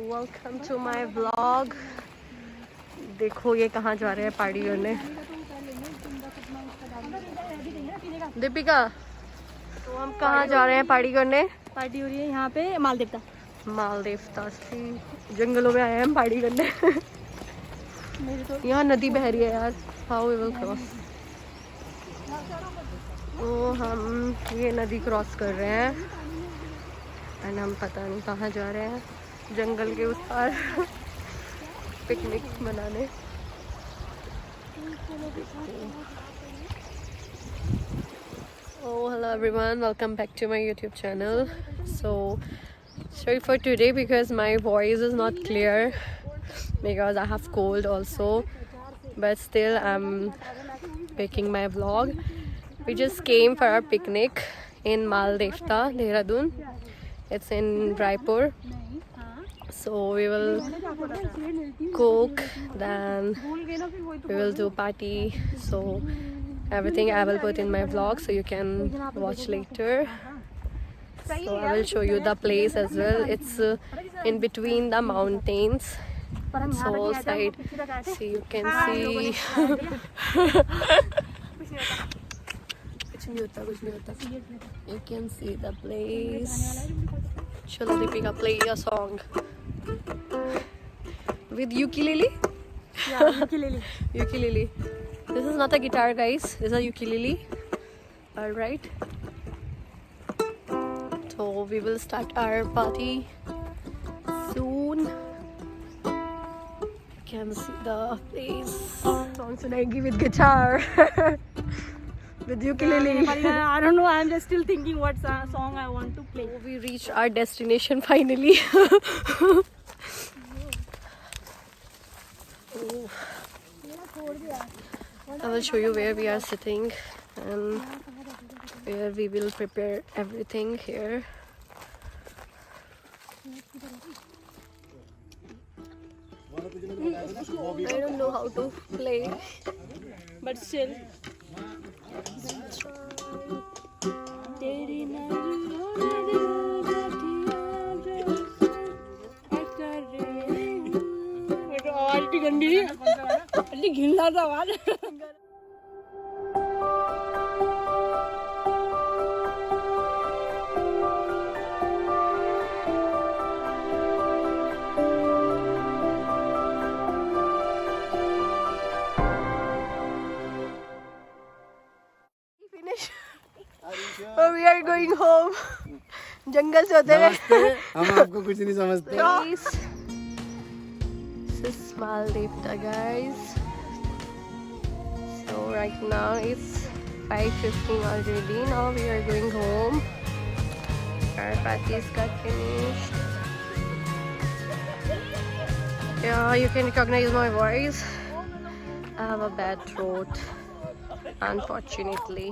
Welcome to my vlog. देखो ये कहाँ जा रहे हैं पार्टी करने। दीपिका, तो हम कहाँ जा रहे हैं पार्टी करने? पार्टी हो रही है यहाँ पे मालदेवता। मालदेवता से जंगलों में आए हैं हम पार्टी करने। यहाँ नदी बह रही है यार। How we will cross? तो हम ये नदी क्रॉस कर रहे हैं एंड हम पता नहीं कहाँ जा रहे हैं, जंगल के उस पार पिकनिक मनाने। Oh, hello everyone, welcome back to my YouTube channel. So sorry for today because my voice is not clear because I have cold also, but still I'm making my vlog. We just came for our picnic in Maldevta, Dehradun. It's in Raipur. So we will cook, then we will do party. So everything I will put in my vlog so you can watch later. So I will show you the place as well. It's in between the mountains. So all side, see, you can see. You can see the place. Chalo Deepika, play a song with ukulele. Yeah, ukulele. Ukulele. This is not a guitar, guys. This is a ukulele. All right. So we will start our party soon. You can see the place. Song sunayegi with guitar. With ukulele. I don't know. I'm just still thinking what song I want to play. So we reached our destination finally. Oh. I will show you where we are sitting and where we will prepare everything here. I don't know how to play, But still. Finish. Oh, we are going home. जंगल से होते हुए हम आपको कुछ नहीं समझते। This is Maldevta, guys. So right now it's 5:15 already. Now we are going home. Our parties got finished. Yeah, you can recognize my voice. I have a bad throat, unfortunately.